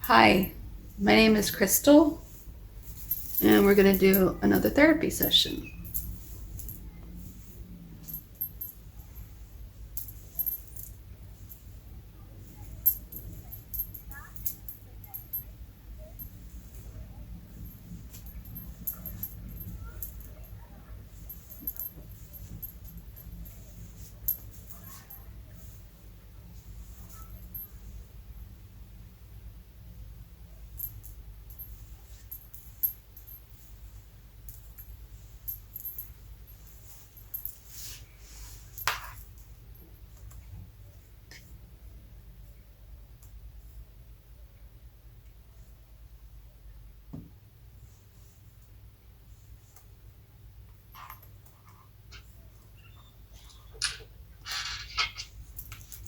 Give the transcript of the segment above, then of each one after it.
Hi, my name is Crystal, and we're going to do another therapy session.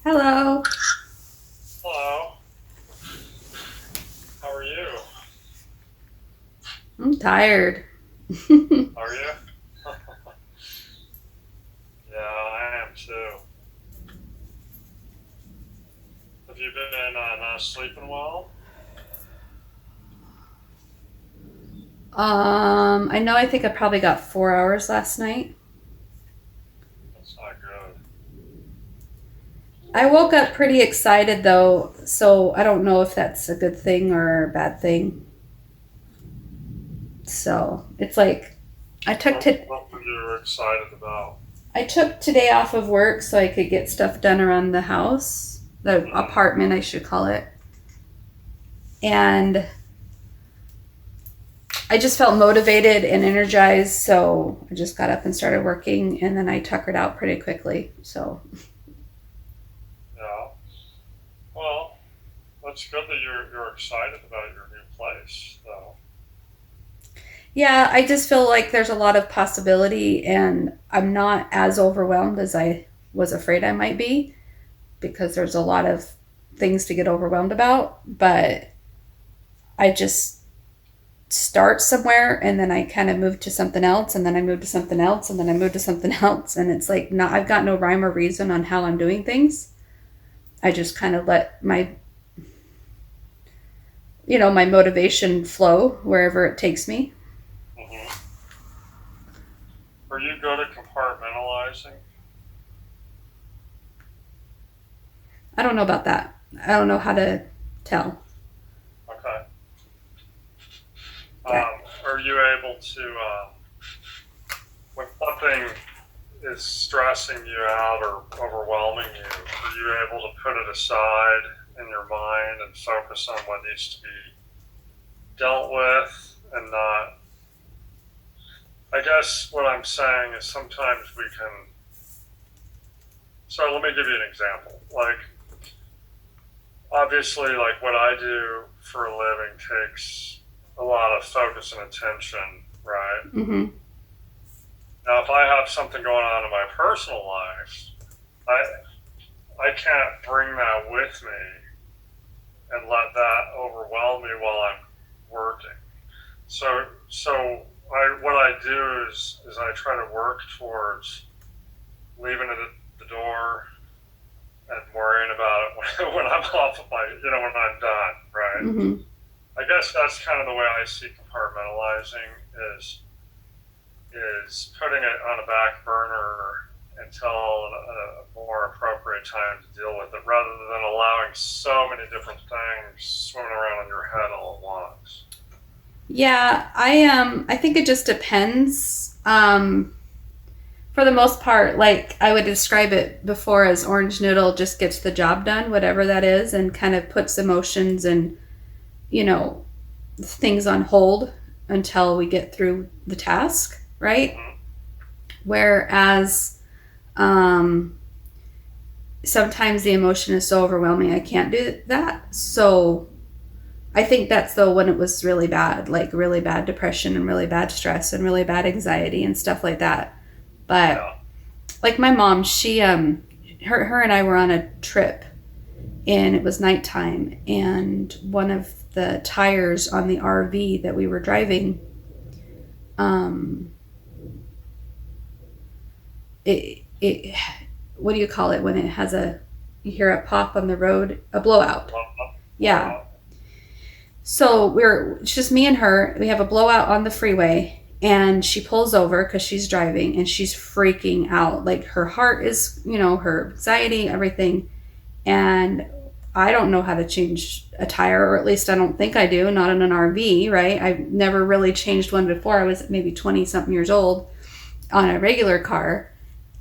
Hello. Hello, how are you? I'm tired. Are you? Yeah, I am too. Have you been not sleeping well? I know I think I probably got 4 hours last night. That's not good. I woke up pretty excited though, so I don't know if that's a good thing or a bad thing. So it's like I took What, to what were you excited about? I took today off of work so I could get stuff done around the house, the Hmm. apartment I should call it, and I just felt motivated and energized, so I just got up and started working, and then I tuckered out pretty quickly. So, Yeah. Well, that's good that you're excited about your new place, though. yeah, I just feel like there's a lot of possibility, and I'm not as overwhelmed as I was afraid I might be because there's a lot of things to get overwhelmed about. But I just start somewhere and then I kind of move to something else and then I move to something else and then I move to something else. And it's like, not, I've got no rhyme or reason on how I'm doing things. I just kind of let my motivation flow wherever it takes me. Hmm. Are you good at compartmentalizing? I don't know about that. I don't know how to tell. Okay. Yeah. Are you able to, when something is stressing you out or overwhelming you, are you able to put it aside in your mind and focus on what needs to be dealt with and not? I guess what I'm saying is sometimes we can. So let me give you an example. Like, obviously, like what I do for a living takes a lot of focus and attention, right? Mm-hmm. Now, if I have something going on in my personal life, I can't bring that with me and let that overwhelm me while I'm working. So what I do is I try to work towards leaving it at the door and worrying about it when I'm off of when I'm done, right? Mm-hmm. I guess that's kind of the way I see compartmentalizing is is putting it on a back burner until a more appropriate time to deal with it, rather than allowing so many different things swimming around in your head all at once. Yeah, I think it just depends. For the most part, like I would describe it before as orange noodle just gets the job done, whatever that is, and kind of puts emotions and you know things on hold until we get through the task, right? Mm-hmm. Whereas um, sometimes the emotion is so overwhelming I can't do that. So I think that's though when it was really bad, like really bad depression and really bad stress and really bad anxiety and stuff like that. But Yeah. like my mom, she her and I were on a trip and it was nighttime and one of the tires on the RV that we were driving um it what do you call it when it has a you hear a pop on the road, a blowout. Blow up, blow Yeah. out. So it's just me and her. We have a blowout on the freeway, and she pulls over because she's driving, and she's freaking out. Like her heart is, her anxiety, everything. And I don't know how to change a tire, or at least I don't think I do, not in an RV, right? I've never really changed one before. I was maybe 20 something years old on a regular car.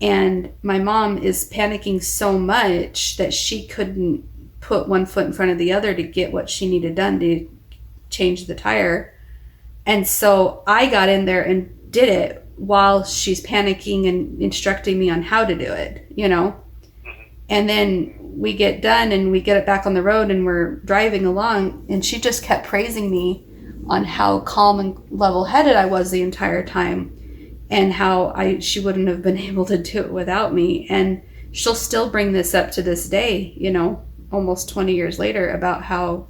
And my mom is panicking so much that she couldn't put one foot in front of the other to get what she needed done to change the tire. And so I got in there and did it while she's panicking and instructing me on how to do it. And then we get done and we get it back on the road and we're driving along, and she just kept praising me on how calm and level-headed I was the entire time, and how she wouldn't have been able to do it without me. And she'll still bring this up to this day, almost 20 years later, about how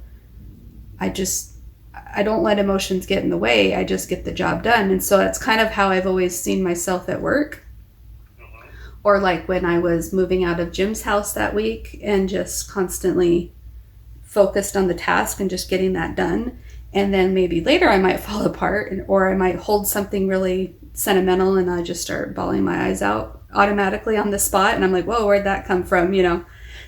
I don't let emotions get in the way. I just get the job done. And so that's kind of how I've always seen myself at work. Or like when I was moving out of Jim's house that week and just constantly focused on the task and just getting that done. And then maybe later I might fall apart, or I might hold something really sentimental and I just start bawling my eyes out automatically on the spot. And I'm like, whoa, where'd that come from?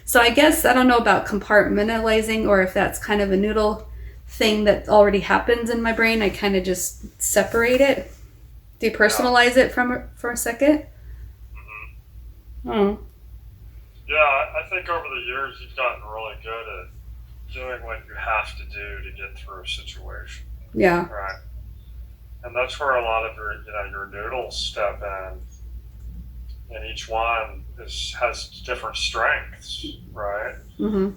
So I guess I don't know about compartmentalizing, or if that's kind of a noodle thing that already happens in my brain. I kind of just separate it, depersonalize it for a second. Oh. Yeah, I think over the years you've gotten really good at doing what you have to do to get through a situation. Yeah. Right. And that's where a lot of your noodles step in, and each one has different strengths, right? Mm-hmm.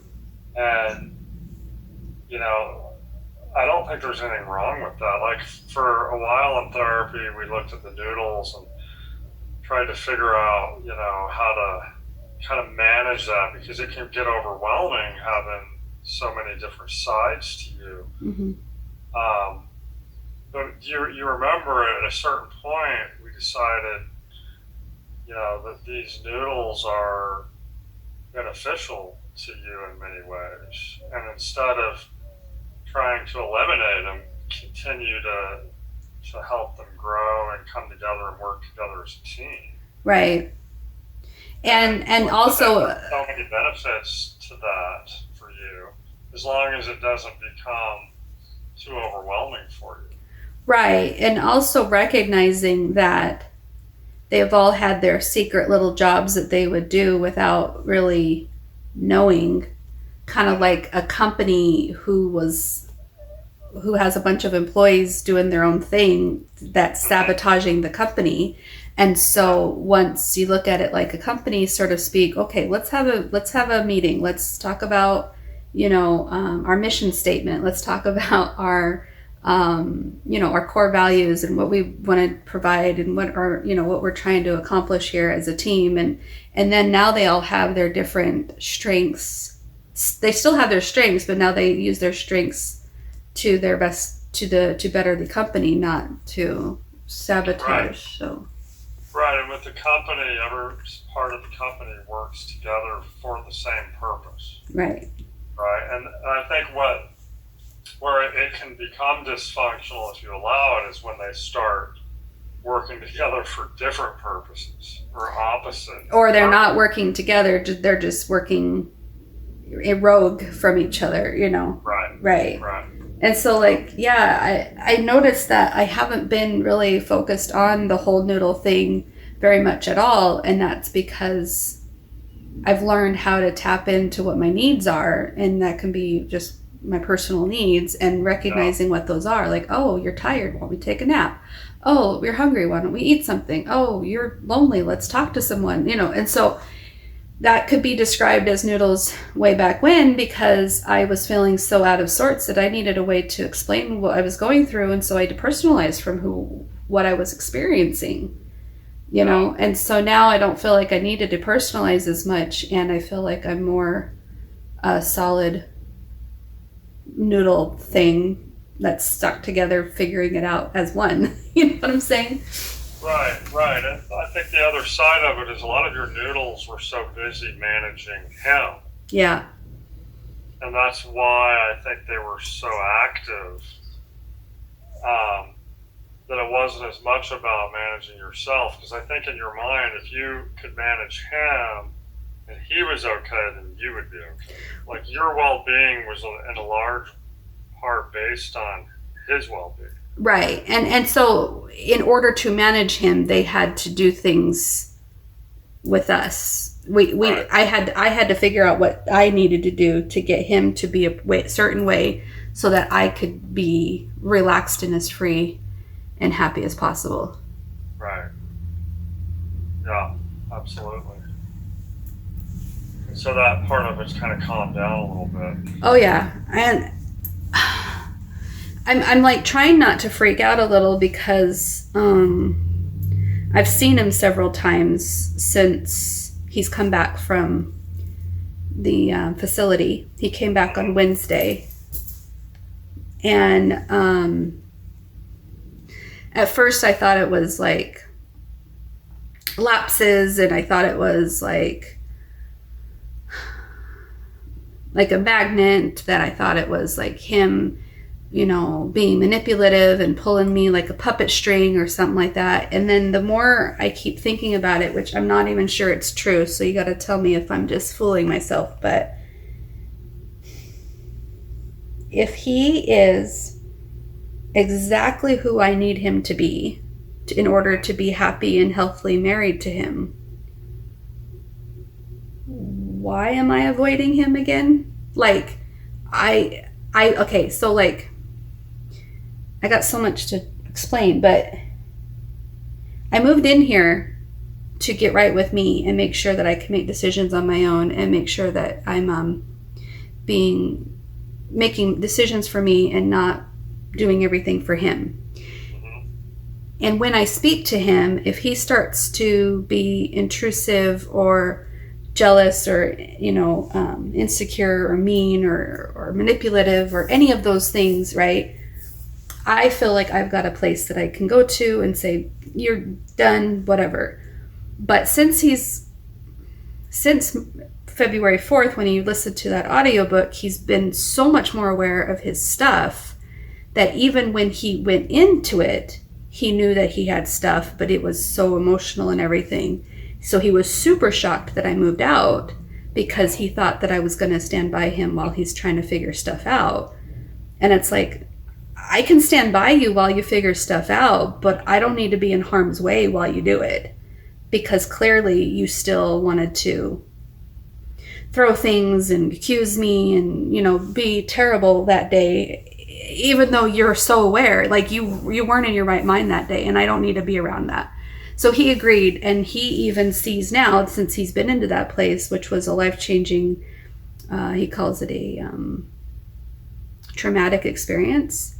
And I don't think there's anything wrong with that. Like for a while in therapy, we looked at the noodles and tried to figure out, how to kind of manage that, because it can get overwhelming having so many different sides to you. Mm-hmm. But you remember at a certain point, we decided, that these noodles are beneficial to you in many ways. And instead of trying to eliminate them, continue to help them grow and come together and work together as a team. Right. And also so many benefits to that for you, as long as it doesn't become too overwhelming for you. Right. And also recognizing that they've all had their secret little jobs that they would do without really knowing, kind of like a company who has a bunch of employees doing their own thing that's sabotaging the company. And so once you look at it like a company, so to speak, okay, let's have a meeting. Let's talk about, our mission statement. Let's talk about our core values and what we want to provide and what we're trying to accomplish here as a team. And then now they all have their different strengths. They still have their strengths, but now they use their strengths to their best, to better the company, not to sabotage. Right. So. Right, and with the company, every part of the company works together for the same purpose. Right. Right, and I think where it can become dysfunctional, if you allow it, is when they start working together for different purposes or opposite. Or they're not working together; they're just working a rogue from each other. Right. And so, I noticed that I haven't been really focused on the whole noodle thing very much at all. And that's because I've learned how to tap into what my needs are. And that can be just my personal needs, and recognizing what those are. Like, oh, you're tired. Why don't we take a nap? Oh, you're hungry. Why don't we eat something? Oh, you're lonely. Let's talk to someone, And so that could be described as noodles way back when, because I was feeling so out of sorts that I needed a way to explain what I was going through. And so I depersonalized from what I was experiencing, And so now I don't feel like I need to depersonalize as much. And I feel like I'm more a solid noodle thing that's stuck together, figuring it out as one. You know what I'm saying? Right. And I think the other side of it is a lot of your noodles were so busy managing him. Yeah. and that's why I think they were so active. Um, that it wasn't as much about managing yourself, because I think in your mind, if you could manage him and he was okay, then you would be okay. Like your well-being was in a large part based on his well-being. Right. And so in order to manage him, they had to do things with us. Right. I had to figure out what I needed to do to get him to be certain way so that I could be relaxed and as free and happy as possible. Right. Yeah. Absolutely. So that part of it's kind of calmed down a little bit. Oh yeah. And I'm like trying not to freak out a little because I've seen him several times since he's come back from the facility. He came back on Wednesday, and at first I thought it was like lapses, and I thought it was like a magnet, that I thought it was like him, you know, being manipulative and pulling me like a puppet string or something like that. And then the more I keep thinking about it, which I'm not even sure it's true, so you got to tell me if I'm just fooling myself, but if he is exactly who I need him to be in order to be happy and healthily married to him, why am I avoiding him again? Like, okay, so like, I got so much to explain, but I moved in here to get right with me and make sure that I can make decisions on my own and make sure that I'm making decisions for me and not doing everything for him. Mm-hmm. And when I speak to him, if he starts to be intrusive or jealous or, you know, insecure or mean or manipulative or any of those things, right? I feel like I've got a place that I can go to and say, you're done, whatever. But since February 4th, when you listened to that audiobook, he's been so much more aware of his stuff that even when he went into it, he knew that he had stuff, but it was so emotional and everything. So he was super shocked that I moved out because he thought that I was going to stand by him while he's trying to figure stuff out. And it's like, I can stand by you while you figure stuff out, but I don't need to be in harm's way while you do it, because clearly you still wanted to throw things and accuse me and, you know, be terrible that day, even though you're so aware, like you weren't in your right mind that day, and I don't need to be around that. So he agreed, and he even sees now, since he's been into that place, which was a life-changing, he calls it a traumatic experience,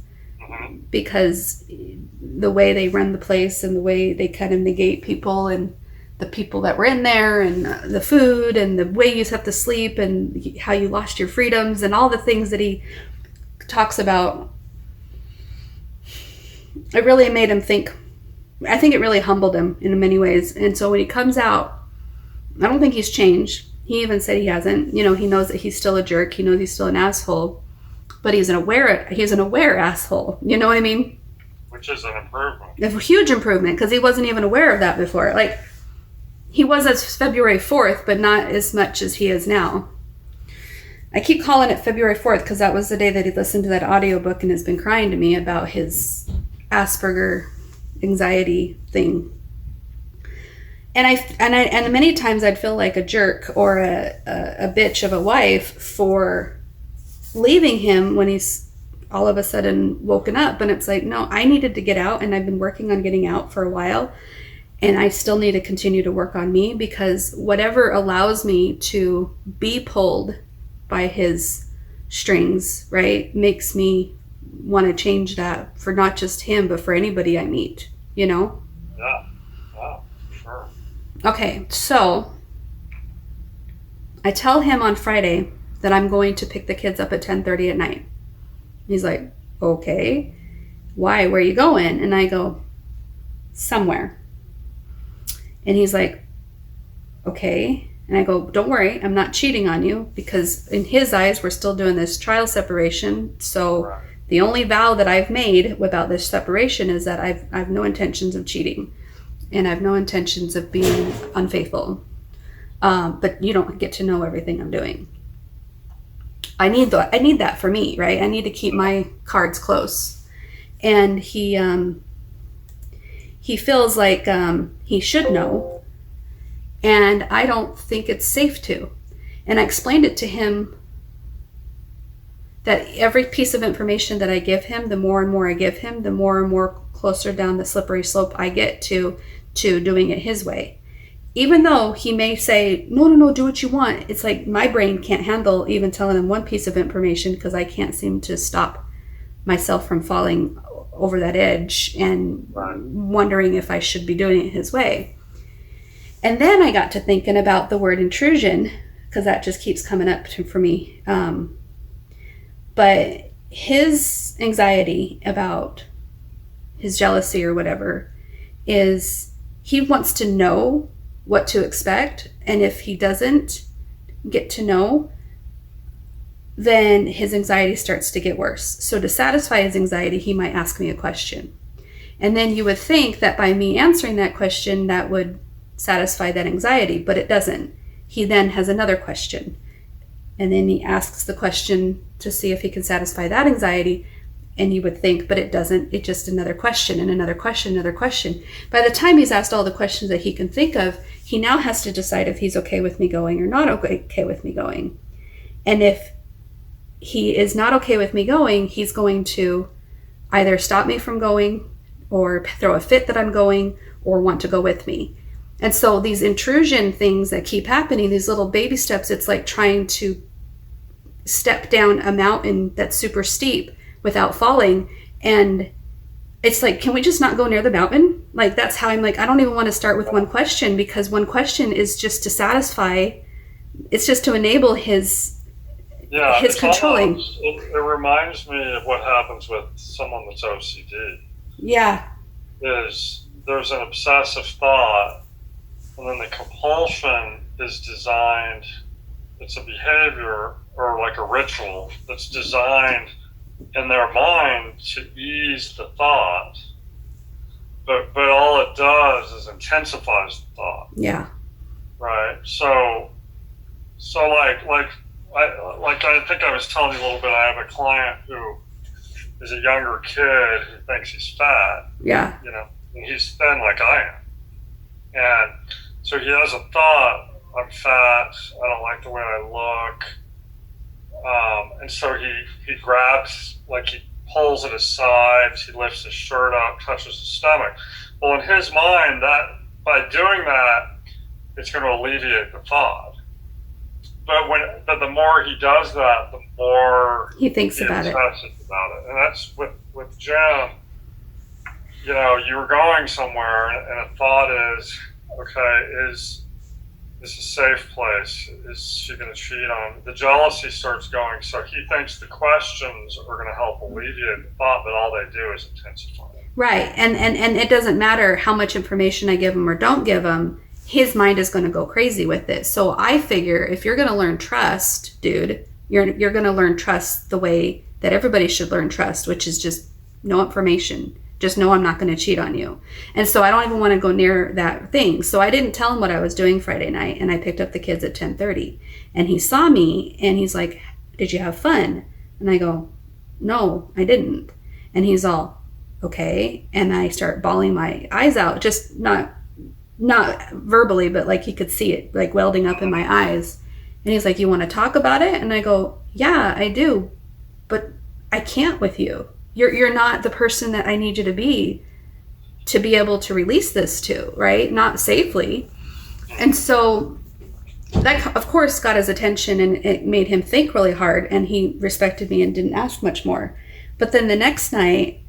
because the way they run the place and the way they kind of negate people and the people that were in there and the food and the way you have to sleep and how you lost your freedoms and all the things that he talks about, it really made him think. I think it really humbled him in many ways. And so when he comes out, I don't think he's changed. He even said he hasn't. You know, he knows that he's still a jerk. He knows he's still an asshole, but he's an aware asshole. You know what I mean? Which is an improvement. A huge improvement, because he wasn't even aware of that before. Like, he was as February 4th, but not as much as he is now. I keep calling it February 4th because that was the day that he listened to that audiobook and has been crying to me about his Asperger anxiety thing. And many times I'd feel like a jerk or a bitch of a wife for leaving him when he's all of a sudden woken up. And it's like, no, I needed to get out, and I've been working on getting out for a while, and I still need to continue to work on me, because whatever allows me to be pulled by his strings, right, makes me want to change that for not just him, but for anybody I meet, you know? Yeah, sure. Okay, so I tell him on Friday that I'm going to pick the kids up at 10:30 at night. He's like, okay, why? Where are you going? And I go, somewhere. And he's like, okay. And I go, don't worry, I'm not cheating on you, because in his eyes, we're still doing this trial separation. So Right. the only vow that I've made about this separation is that I've no intentions of cheating, and I have no intentions of being unfaithful. But you don't get to know everything I'm doing. I need that for me, right? I need to keep my cards close. And he feels like he should know, and I don't think it's safe to. And I explained it to him that every piece of information that I give him, the more and more I give him, the more and more closer down the slippery slope I get to doing it his way. Even though he may say, no, do what you want. It's like my brain can't handle even telling him one piece of information, because I can't seem to stop myself from falling over that edge and wondering if I should be doing it his way. And then I got to thinking about the word intrusion, because that just keeps coming up for me. But his anxiety about his jealousy or whatever is he wants to know what to expect. And if he doesn't get to know, then his anxiety starts to get worse. So to satisfy his anxiety, he might ask me a question. And then you would think that by me answering that question, that would satisfy that anxiety, but it doesn't. He then has another question. And then he asks the question to see if he can satisfy that anxiety. And you would think, but it doesn't. It's just another question and another question, another question. By the time he's asked all the questions that he can think of, he now has to decide if he's okay with me going or not okay with me going. And if he is not okay with me going, he's going to either stop me from going, or throw a fit that I'm going, or want to go with me. And so these intrusion things that keep happening, these little baby steps, it's like trying to step down a mountain that's super steep without falling. And it's like, can we just not go near the mountain? Like, that's how I'm like, I don't even want to start with one question, because one question is just to satisfy, it's just to enable his controlling. It reminds me of what happens with someone that's OCD. Yeah. There's an obsessive thought, and then the compulsion is designed, it's a behavior or like a ritual that's designed in their mind to ease the thought, but all it does is intensifies the thought. Yeah. Right. So I think I was telling you a little bit. I have a client who is a younger kid who thinks he's fat. Yeah. You know, and he's thin like I am, and so he has a thought: I'm fat. I don't like the way I look. And so he grabs, like he pulls at his sides, he lifts his shirt up, touches his stomach. Well, in his mind, that by doing that, it's going to alleviate the thought. But the more he does that, the more he thinks about it. And that's with Jim. You know, you were going somewhere, and a thought is, okay, is this a safe place? Is she going to cheat on me? The jealousy starts going, so he thinks the questions are going to help alleviate the thought, but all they do is intensify it. Right, and it doesn't matter how much information I give him or don't give him, his mind is going to go crazy with it. So I figure if you're going to learn trust, dude, you're going to learn trust the way that everybody should learn trust, which is just no information. Just know I'm not going to cheat on you. And so I don't even want to go near that thing. So I didn't tell him what I was doing Friday night, and I picked up the kids at 10:30. And he saw me, and he's like, did you have fun? And I go, no, I didn't. And he's all, okay. And I start bawling my eyes out, just not verbally, but like he could see it like welding up in my eyes. And he's like, you want to talk about it? And I go, yeah, I do, but I can't with you. You're not the person that I need you to be able to release this to, right? Not safely. And so that, of course, got his attention, and it made him think really hard, and he respected me and didn't ask much more. But then the next night,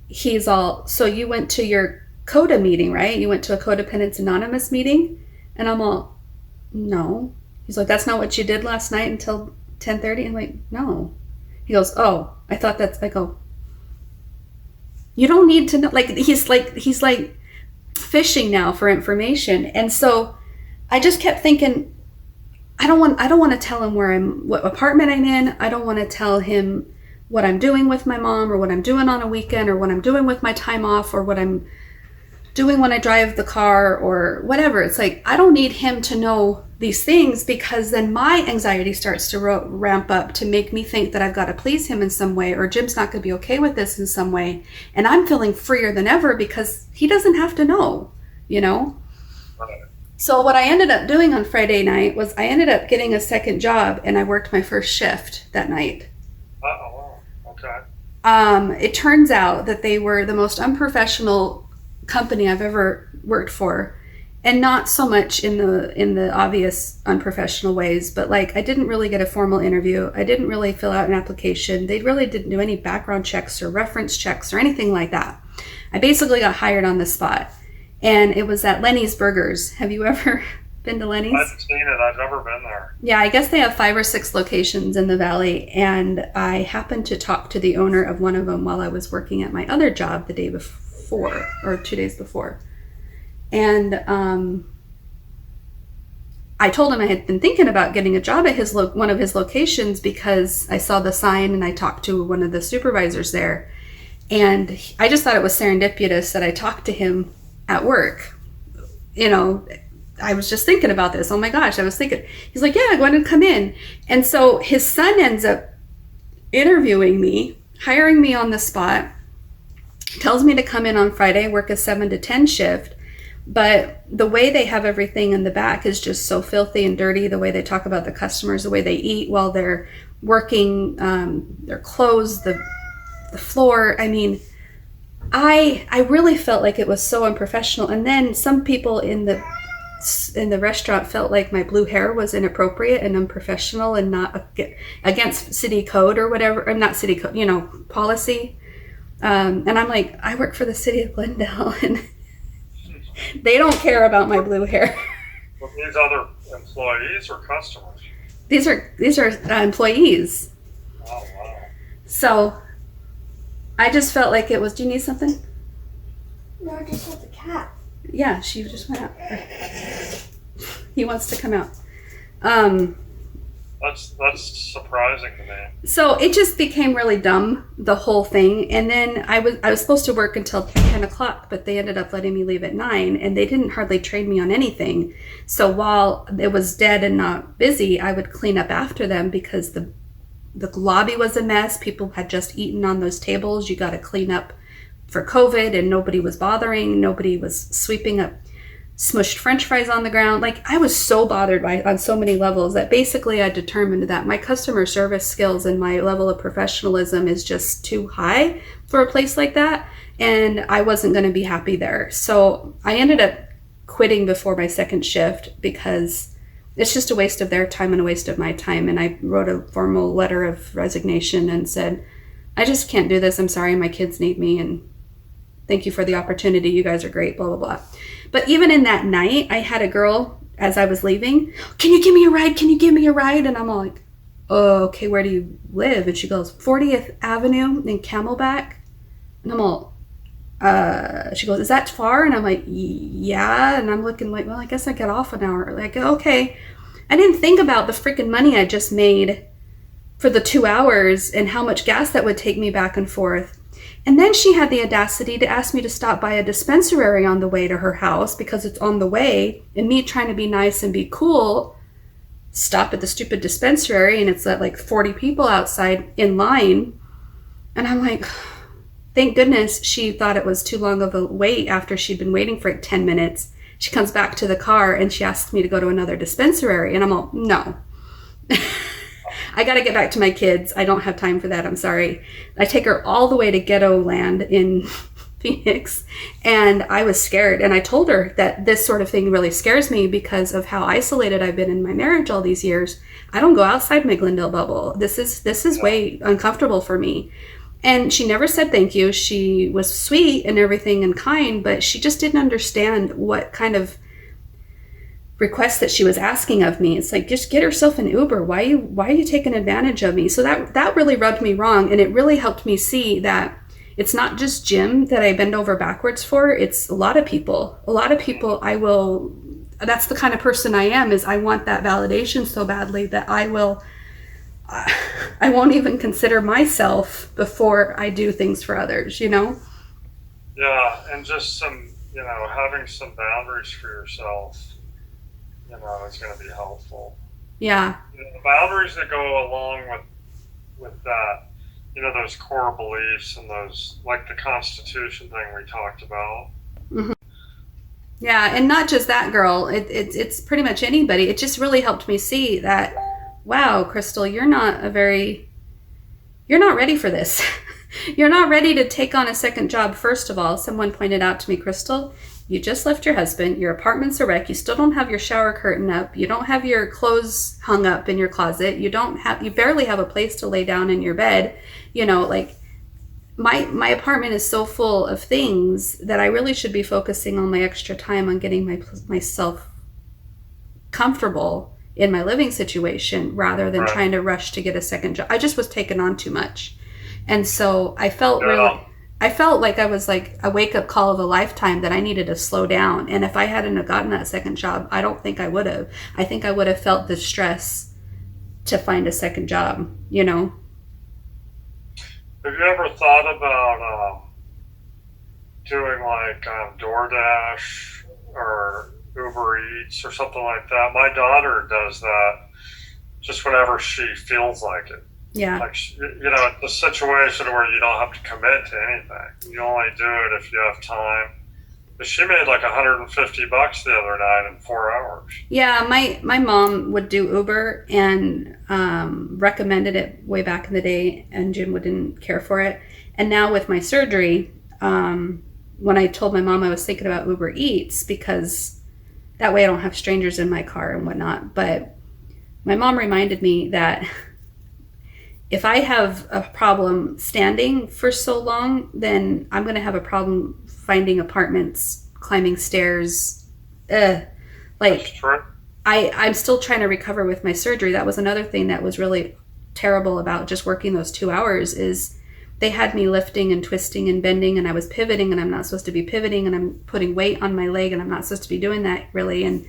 he's all, so you went to your CODA meeting, right? You went to a Codependence Anonymous meeting? And I'm all, no. He's like, that's not what you did last night until 10:30? I'm like, no. He goes, oh, I thought that's, I go, you don't need to know. He's like fishing now for information. And so I just kept thinking, I don't want to tell him what apartment I'm in. I don't want to tell him what I'm doing with my mom, or what I'm doing on a weekend, or what I'm doing with my time off, or what I'm doing when I drive the car, or whatever. It's like, I don't need him to know these things, because then my anxiety starts to ramp up to make me think that I've got to please him in some way, or Jim's not going to be okay with this in some way. And I'm feeling freer than ever because he doesn't have to know, you know? Right. So what I ended up doing on Friday night was I ended up getting a second job, and I worked my first shift that night. Oh, okay. It turns out that they were the most unprofessional company I've ever worked for, and not so much in the obvious unprofessional ways, but like, I didn't really get a formal interview. I didn't really fill out an application. They really didn't do any background checks or reference checks or anything like that. I basically got hired on the spot. And it was at Lenny's Burgers. Have you ever been to Lenny's? I've seen it. I've never been there. Yeah, I guess they have 5 or 6 locations in the valley. And I happened to talk to the owner of one of them while I was working at my other job the day before, or 2 days before. And I told him I had been thinking about getting a job at one of his locations, because I saw the sign and I talked to one of the supervisors there. And I just thought it was serendipitous that I talked to him at work. You know, I was just thinking about this. Oh my gosh, I was thinking. He's like, yeah, go ahead and come in. And so his son ends up interviewing me, hiring me on the spot, tells me to come in on Friday, work a 7 to 10 shift. But the way they have everything in the back is just so filthy and dirty. The way they talk about the customers, the way they eat while they're working, their clothes, the floor. I mean, I really felt like it was so unprofessional. And then some people in the restaurant felt like my blue hair was inappropriate and unprofessional and not against city code or whatever, or not city code, you know, policy. And I'm like, I work for the city of Glendale, and they don't care about my blue hair. Were these other employees or customers? These are employees. Oh, wow. So I just felt like it was. Do you need something? No, I just have the cat. Yeah, she just went out. He wants to come out. That's surprising to me. So it just became really dumb, the whole thing. And then I was supposed to work until 10 o'clock, but they ended up letting me leave at 9, and they didn't hardly train me on anything. So while it was dead and not busy, I would clean up after them, because the lobby was a mess. People had just eaten on those tables. You got to clean up for COVID, and nobody was bothering. Nobody was sweeping up smushed French fries on the ground. Like, I was so bothered on so many levels that basically I determined that my customer service skills and my level of professionalism is just too high for a place like that, and I wasn't going to be happy there. So I ended up quitting before my second shift, because it's just a waste of their time and a waste of my time. And I wrote a formal letter of resignation and said, I just can't do this. I'm sorry, my kids need me, and thank you for the opportunity. You guys are great, blah, blah, blah. But even in that night, I had a girl, as I was leaving, can you give me a ride? Can you give me a ride? And I'm all like, oh, okay, where do you live? And she goes, 40th Avenue in Camelback. And I'm all, she goes, is that far? And I'm like, yeah. And I'm looking like, well, I guess I get off an hour. Like, okay. I didn't think about the freaking money I just made for the 2 hours and how much gas that would take me back and forth. And then she had the audacity to ask me to stop by a dispensary on the way to her house, because it's on the way, and me trying to be nice and be cool, stop at the stupid dispensary, and it's like 40 people outside in line. And I'm like, thank goodness she thought it was too long of a wait after she'd been waiting for 10 minutes. She comes back to the car and she asks me to go to another dispensary, and I'm all, no. I got to get back to my kids. I don't have time for that. I'm sorry. I take her all the way to ghetto land in Phoenix, and I was scared. And I told her that this sort of thing really scares me because of how isolated I've been in my marriage all these years. I don't go outside my Glendale bubble. This is way uncomfortable for me. And she never said thank you. She was sweet and everything and kind, but she just didn't understand what kind of request that she was asking of me. It's like, just get herself an Uber. Why are you taking advantage of me? So that really rubbed me wrong, and it really helped me see that it's not just Jim that I bend over backwards for. It's a lot of people. A lot of people I will that's the kind of person I am, is I want that validation so badly that I won't even consider myself before I do things for others, you know? Yeah, and just some, having some boundaries for yourself, is going to be helpful. Yeah. The boundaries that go along with that, those core beliefs and those, like the Constitution thing we talked about. Hmm. Yeah, and not just that girl. It's pretty much anybody. It just really helped me see that, wow, Crystal, you're not ready for this. You're not ready to take on a second job, first of all. Someone pointed out to me, Crystal, you just left your husband, your apartment's a wreck, you still don't have your shower curtain up, you don't have your clothes hung up in your closet, you barely have a place to lay down in your bed. Like, my apartment is so full of things that I really should be focusing on my extra time on getting myself comfortable in my living situation rather than Right. trying to rush to get a second job. I just was taking on too much. And so I felt like I was like a wake up call of a lifetime that I needed to slow down. And if I hadn't have gotten that second job, I don't think I would have. I think I would have felt the stress to find a second job, you know? Have you ever thought about doing like DoorDash or Uber Eats or something like that? My daughter does that just whenever she feels like it. Yeah. Like, it's a situation where you don't have to commit to anything. You only do it if you have time. But she made like $150 the other night in 4 hours. Yeah, my mom would do Uber and recommended it way back in the day, and Jim didn't care for it. And now with my surgery, when I told my mom I was thinking about Uber Eats, because that way I don't have strangers in my car and whatnot. But my mom reminded me that if I have a problem standing for so long, then I'm going to have a problem finding apartments, climbing stairs. Like, That's true. I'm still trying to recover with my surgery. That was another thing that was really terrible about just working those 2 hours, is they had me lifting and twisting and bending, and I was pivoting, and I'm not supposed to be pivoting, and I'm putting weight on my leg, and I'm not supposed to be doing that really. And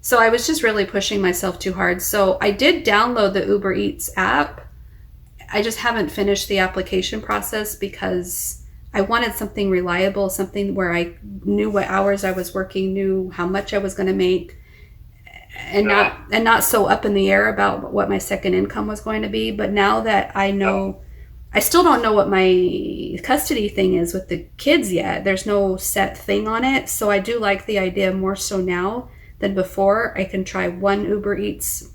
so I was just really pushing myself too hard. So I did download the Uber Eats app. I just haven't finished the application process because I wanted something reliable, something where I knew what hours I was working, knew how much I was going to make, and not so up in the air about what my second income was going to be. But now that I know, I still don't know what my custody thing is with the kids yet. There's no set thing on it. So I do like the idea more so now than before. I can try one Uber Eats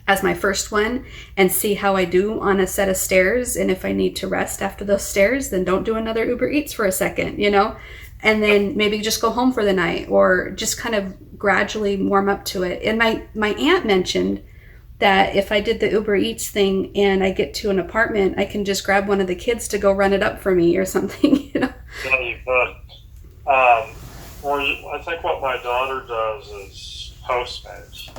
as my first one and see how I do on a set of stairs. And if I need to rest after those stairs, then don't do another Uber Eats for a second, and then maybe just go home for the night, or just kind of gradually warm up to it. And my aunt mentioned that if I did the Uber Eats thing and I get to an apartment, I can just grab one of the kids to go run it up for me or something, Yeah, you could. I think what my daughter does is Postmates.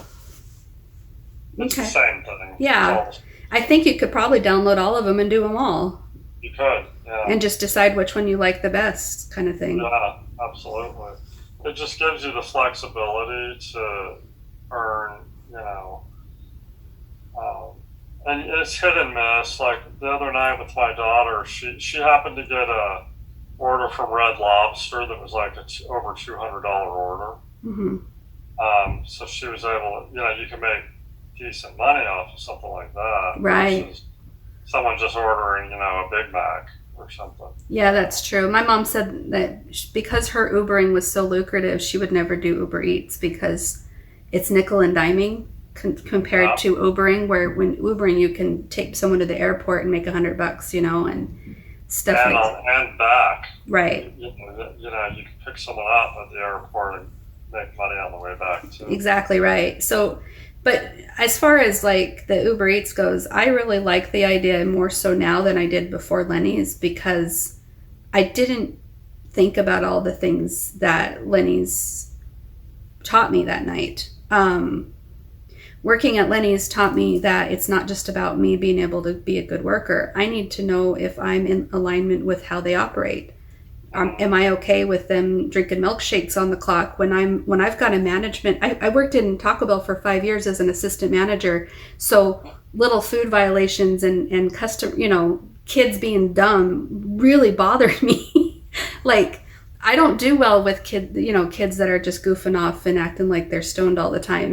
It's the same thing. Yeah. I think you could probably download all of them and do them all. You could, yeah. And just decide which one you like the best, kind of thing. Yeah, absolutely. It just gives you the flexibility to earn, and it's hit and miss. Like the other night with my daughter, she happened to get a order from Red Lobster that was like over $200 order. Mm-hmm. So she was able to, you can make decent money off of something like that. Right. Versus someone just ordering, a Big Mac or something. Yeah, that's true. My mom said that because her Ubering was so lucrative, she would never do Uber Eats because it's nickel and diming compared to Ubering, where when Ubering you can take someone to the airport and make $100, and stuff and back. Right. You can pick someone up at the airport and make money on the way back too. Exactly right. So, but as far as like the Uber Eats goes, I really like the idea more so now than I did before Lenny's, because I didn't think about all the things that Lenny's taught me that night. Working at Lenny's taught me that it's not just about me being able to be a good worker. I need to know if I'm in alignment with how they operate. Am I okay with them drinking milkshakes on the clock when I've got a management? I worked in Taco Bell for 5 years as an assistant manager, so little food violations and kids being dumb really bothered me. Like, I don't do well with kids that are just goofing off and acting like they're stoned all the time.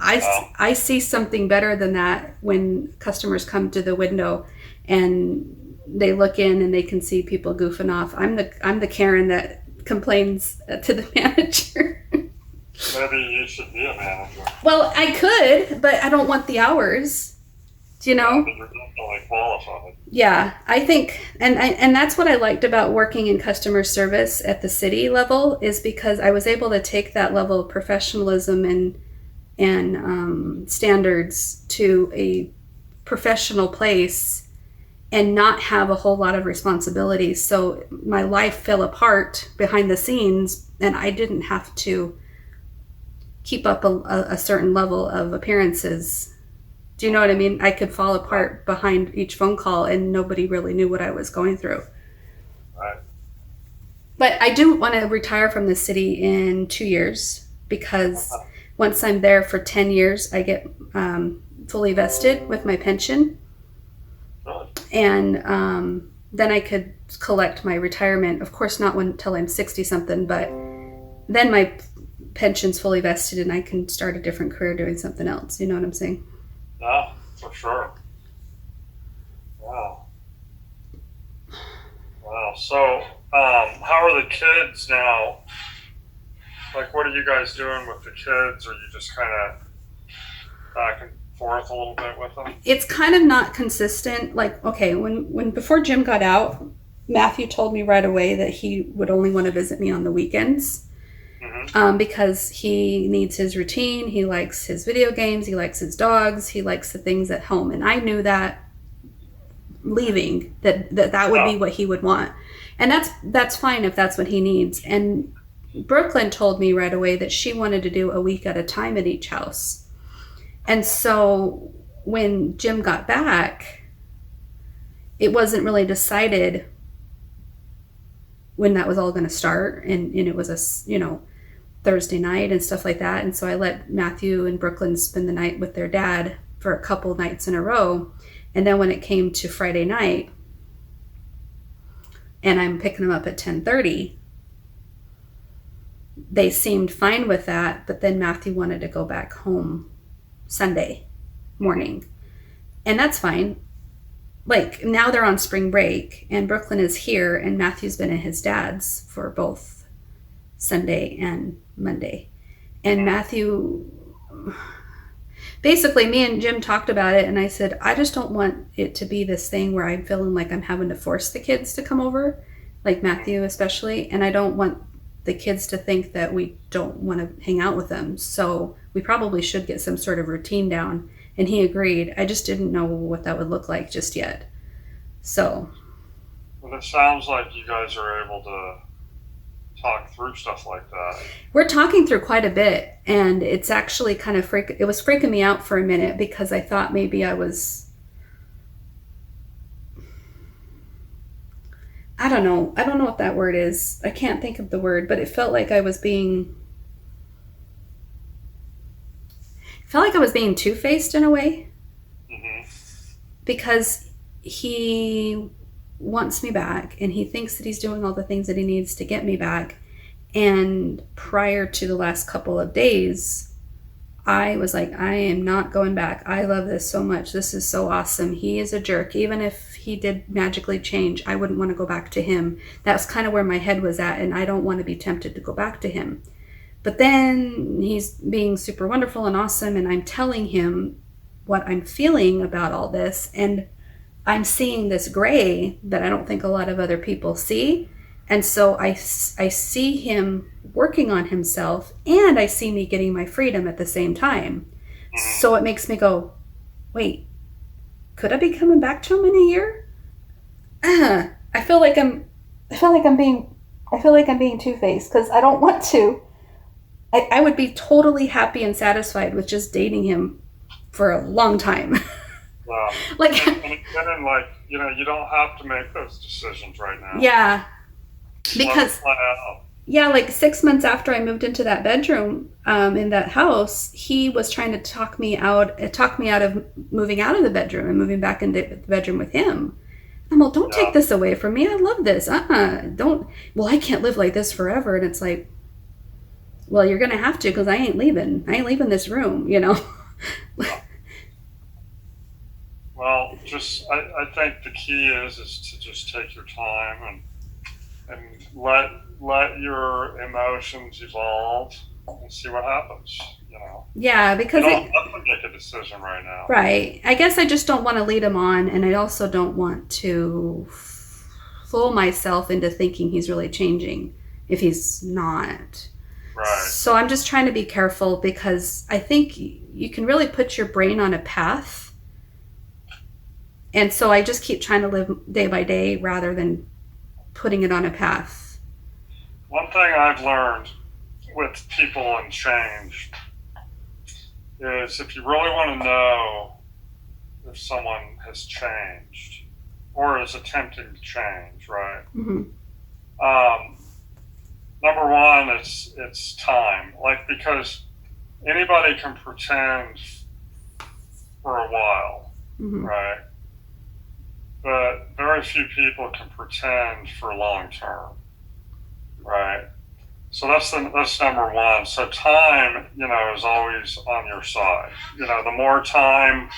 I see something better than that when customers come to the window and they look in and they can see people goofing off. I'm the Karen that complains to the manager. Maybe you should be a manager. Well, I could, but I don't want the hours. Do you know? Yeah, but you're definitely qualified. Yeah, I think, and that's what I liked about working in customer service at the city level, is because I was able to take that level of professionalism and standards to a professional place and not have a whole lot of responsibilities. So my life fell apart behind the scenes, and I didn't have to keep up a certain level of appearances. Do you know what I mean? I could fall apart behind each phone call and nobody really knew what I was going through. Right. But I do want to retire from the city in 2 years, because once I'm there for 10 years, I get fully vested with my pension. Really? And then I could collect my retirement. Of course, not until I'm 60 something, but then my pension's fully vested and I can start a different career doing something else. You know what I'm saying? Yeah, for sure. Wow. Wow. So, how are the kids now? Like, what are you guys doing with the kids? Are you just kind of back and forth a little bit with them? It's kind of not consistent. Like, okay, when before Jim got out, Matthew told me right away that he would only want to visit me on the weekends. Because he needs his routine. He likes his video games. He likes his dogs. He likes the things at home. And I knew that leaving, that would be what he would want. And that's fine if that's what he needs. And Brooklyn told me right away that she wanted to do a week at a time at each house. And so when Jim got back, it wasn't really decided when that was all going to start. And it was Thursday night and stuff like that. And so I let Matthew and Brooklyn spend the night with their dad for a couple nights in a row. And then when it came to Friday night and I'm picking them up at 10:30, they seemed fine with that. But then Matthew wanted to go back home Sunday morning. And that's fine. Like, now they're on spring break and Brooklyn is here and Matthew's been at his dad's for both Sunday and Monday. And Matthew, basically me and Jim talked about it and I said, I just don't want it to be this thing where I'm feeling like I'm having to force the kids to come over, like Matthew especially, and I don't want the kids to think that we don't want to hang out with them. So we probably should get some sort of routine down. And he agreed. I just didn't know what that would look like just yet. So. Well, it sounds like you guys are able to talk through stuff like that. We're talking through quite a bit, and it's actually kind of it was freaking me out for a minute because I thought maybe I was, I don't know what that word is. I can't think of the word, but it felt like I was being two-faced in a way. Because he wants me back and he thinks that he's doing all the things that he needs to get me back. And prior to the last couple of days, I was like, I am not going back. I love this so much. This is so awesome. He is a jerk. Even if he did magically change, I wouldn't want to go back to him. That's kind of where my head was at, and I don't want to be tempted to go back to him. But then he's being super wonderful and awesome, and I'm telling him what I'm feeling about all this, and I'm seeing this gray that I don't think a lot of other people see. And so I see him working on himself, and I see me getting my freedom at the same time. So it makes me go, wait, could I be coming back to him in a year? I feel like I'm being two-faced because I don't want to. I would be totally happy and satisfied with just dating him for a long time. Wow. Like, and you don't have to make those decisions right now. Yeah. Let it Because play out. yeah, like 6 months after I moved into that bedroom in that house, he was trying to talk me out of moving out of the bedroom and moving back into the bedroom with him. I'm like, don't take Yeah. this away from me. I love this. Don't. Well, I can't live like this forever. And it's like, well, you're gonna have to because I ain't leaving. I ain't leaving this room. Well, I think the key is to just take your time and let your emotions evolve and see what happens. Yeah, You because don't have to make a decision right now. right. I guess I just don't want to lead him on, and I also don't want to fool myself into thinking he's really changing if he's not. Right. So I'm just trying to be careful because I think you can really put your brain on a path. And so I just keep trying to live day by day rather than putting it on a path. One thing I've learned with people and change is if you really want to know if someone has changed or is attempting to change, right? Mm-hmm. Um, Number one, it's time. Like because anybody can pretend for a while, Mm-hmm. right? But very few people can pretend for long term, right? So that's number one. So time, is always on your side. The more time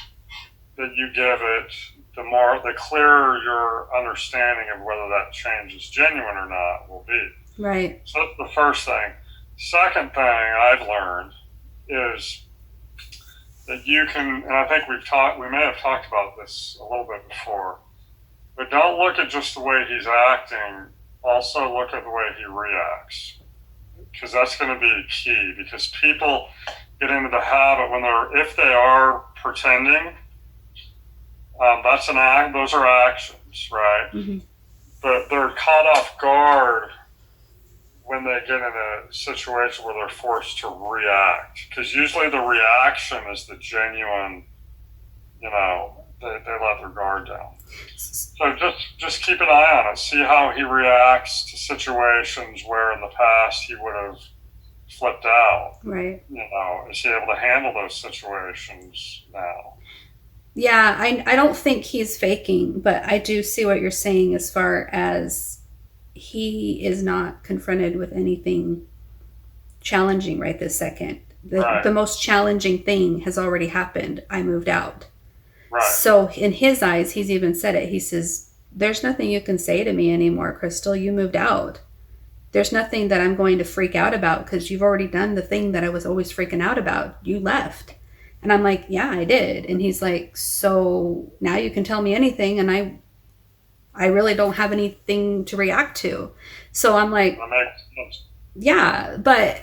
that you give it, the clearer your understanding of whether that change is genuine or not will be. Right. So that's the first thing. Second thing I've learned is that you can, and I think we may have talked about this a little bit before, but don't look at just the way he's acting. Also look at the way he reacts, because that's going to be key. Because people get into the habit if they are pretending, that's an act. Those are actions, right? Mm-hmm. But they're caught off guard when they get in a situation where they're forced to react. Because usually the reaction is the genuine, they let their guard down. So just keep an eye on it. See how he reacts to situations where in the past he would have flipped out. Right. Is he able to handle those situations now? Yeah, I don't think he's faking, but I do see what you're saying as far as he is not confronted with anything challenging right this second. The most challenging thing has already happened. I moved out. Right. So in his eyes, he's even said it. He says, there's nothing you can say to me anymore, Crystal. You moved out. There's nothing that I'm going to freak out about because you've already done the thing that I was always freaking out about. You left. And I'm like, yeah, I did. And he's like, so now you can tell me anything, and I really don't have anything to react to. So I'm like, yeah, but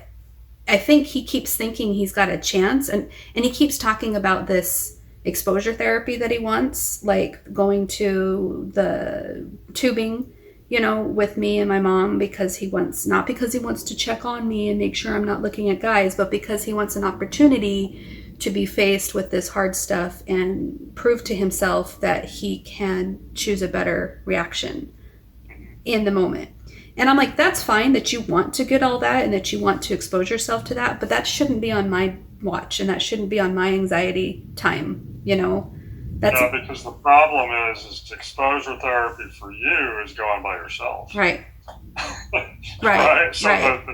I think he keeps thinking he's got a chance, and he keeps talking about this exposure therapy that he wants, like going to the tubing, with me and my mom, because not because he wants to check on me and make sure I'm not looking at guys, but because he wants an opportunity to be faced with this hard stuff and prove to himself that he can choose a better reaction in the moment. And I'm like, that's fine that you want to get all that and that you want to expose yourself to that, but that shouldn't be on my watch and that shouldn't be on my anxiety time, That's because the problem is exposure therapy for you is going by yourself. Right. Right. So right.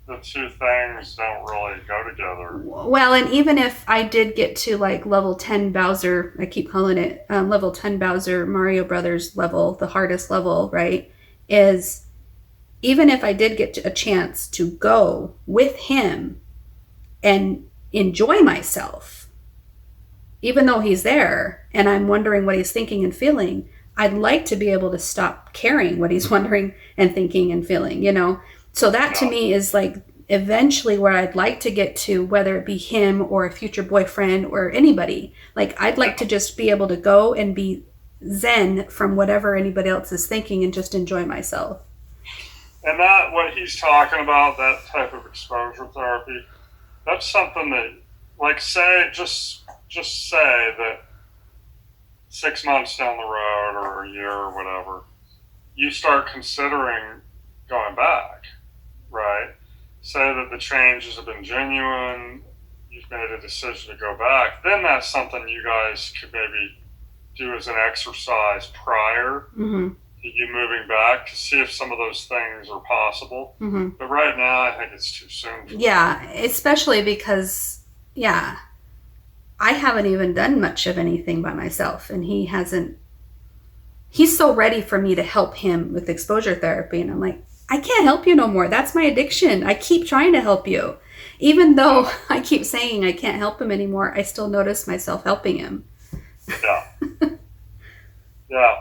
the two things don't really go together. Well, and even if I did get to like level 10 Bowser, I keep calling it level 10 Bowser Mario Brothers level, the hardest level, right, is even if I did get a chance to go with him and enjoy myself, even though he's there and I'm wondering what he's thinking and feeling, I'd like to be able to stop caring what he's wondering and thinking and feeling, So that to me is like eventually where I'd like to get to, whether it be him or a future boyfriend or anybody. Like I'd like to just be able to go and be zen from whatever anybody else is thinking and just enjoy myself. And that, what he's talking about, that type of exposure therapy, that's something that, like, just say that 6 months down the road or a year or whatever, you start considering going back, right? Say that the changes have been genuine, you've made a decision to go back, then that's something you guys could maybe do as an exercise prior Mm-hmm. to you moving back to see if some of those things are possible. Mm-hmm. But right now, I think it's too soon. Yeah, especially because, yeah, I haven't even done much of anything by myself, and he hasn't. He's so ready for me to help him with exposure therapy, and I'm like, I can't help you no more. That's my addiction. I keep trying to help you. Even though I keep saying I can't help him anymore, I still notice myself helping him. Yeah. Yeah.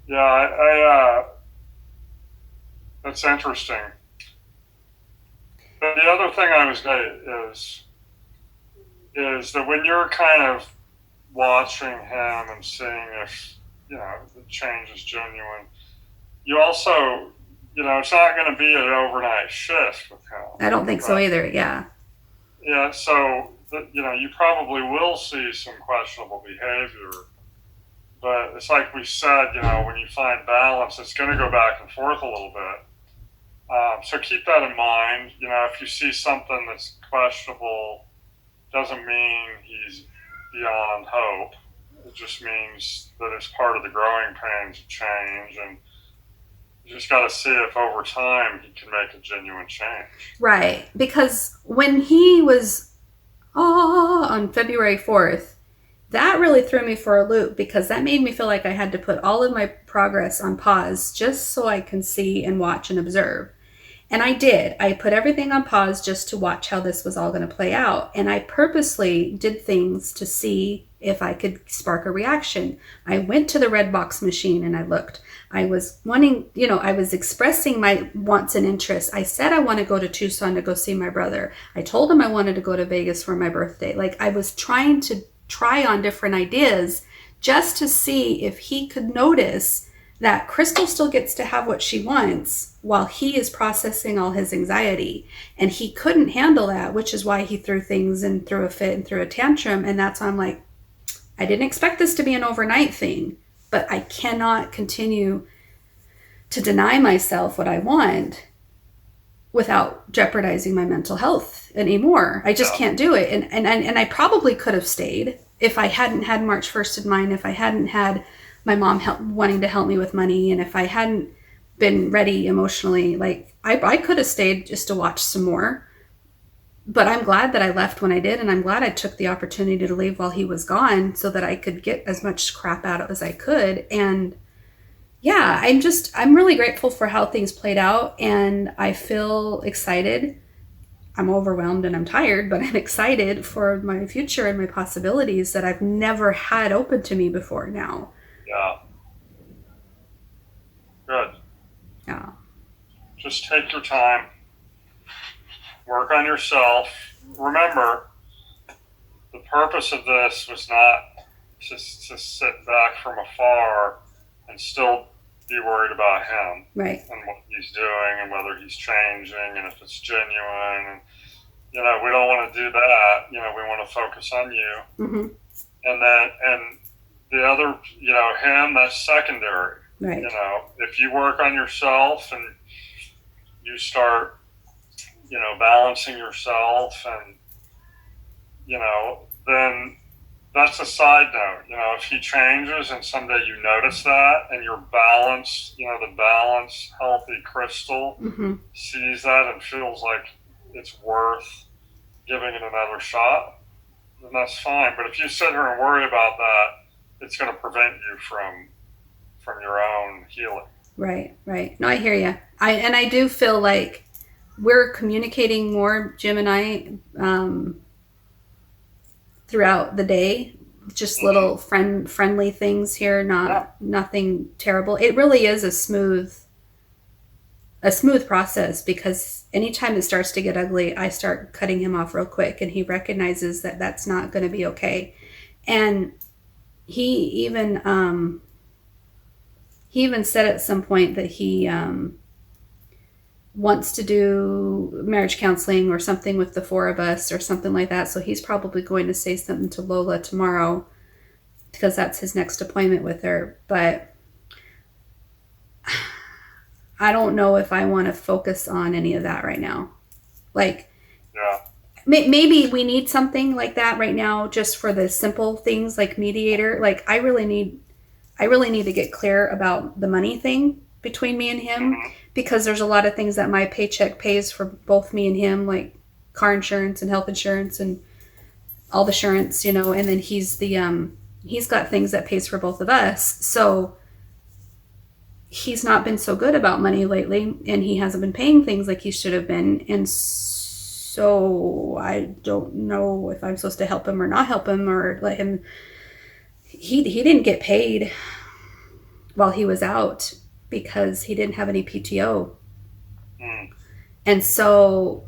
Yeah. I that's interesting. But the other thing I was going to is that when you're kind of watching him and seeing if, the change is genuine, you also, it's not going to be an overnight shift with him. I don't think so either. Yeah. Yeah. So, you probably will see some questionable behavior. But it's like we said, when you find balance, it's going to go back and forth a little bit. So keep that in mind. If you see something that's questionable, doesn't mean he's beyond hope. It just means that it's part of the growing pains of change, and you just got to see if over time he can make a genuine change. Right. Because when he was on February 4th, that really threw me for a loop, because that made me feel like I had to put all of my progress on pause just so I can see and watch and observe. And I did. I put everything on pause just to watch how this was all going to play out. And I purposely did things to see if I could spark a reaction. I went to the red box machine and I looked. I was wanting, I was expressing my wants and interests. I said I want to go to Tucson to go see my brother. I told him I wanted to go to Vegas for my birthday. Like, I was trying to try on different ideas just to see if he could notice that Crystal still gets to have what she wants while he is processing all his anxiety. And he couldn't handle that, which is why he threw things and threw a fit and threw a tantrum. And that's why I'm like, I didn't expect this to be an overnight thing, but I cannot continue to deny myself what I want without jeopardizing my mental health anymore. I just can't do it. And I probably could have stayed if I hadn't had March 1st in mind, if I hadn't had my mom wanting to help me with money, and if I hadn't been ready emotionally. Like, I could have stayed just to watch some more, but I'm glad that I left when I did, and I'm glad I took the opportunity to leave while he was gone so that I could get as much crap out as I could. And yeah, I'm really grateful for how things played out, and I feel excited. I'm overwhelmed and I'm tired, but I'm excited for my future and my possibilities that I've never had open to me before now. Yeah. Good. Yeah. Just take your time. Work on yourself. Remember, the purpose of this was not to sit back from afar and still be worried about him. Right. And what he's doing and whether he's changing and if it's genuine. And, we don't want to do that. We want to focus on you. Mm-hmm. And the other, him, that's secondary. Right. If you work on yourself and you start, balancing yourself and, then that's a side note. If he changes and someday you notice that and you're balanced, the balanced, healthy Crystal Mm-hmm. sees that and feels like it's worth giving it another shot, then that's fine. But if you sit here and worry about that, it's going to prevent you from your own healing. Right. No, I hear you. I do feel like we're communicating more, Jim and I, throughout the day. Just little friendly things here, nothing terrible. It really is a smooth process, because anytime it starts to get ugly, I start cutting him off real quick, and he recognizes that that's not going to be okay. And he even said at some point that he wants to do marriage counseling or something with the four of us or something like that. So he's probably going to say something to Lola tomorrow, because that's his next appointment with her. But I don't know if I want to focus on any of that right now. Like, Yeah. maybe we need something like that right now, just for the simple things like mediator. Like, I really need to get clear about the money thing between me and him, Hmm. because there's a lot of things that my paycheck pays for both me and him, like car insurance and health insurance and all the insurance, and then he's got things that pays for both of us. So he's not been so good about money lately, and he hasn't been paying things like he should have been. And so I don't know if I'm supposed to help him or not help him, or let him. He didn't get paid while he was out because he didn't have any PTO. Mm. And so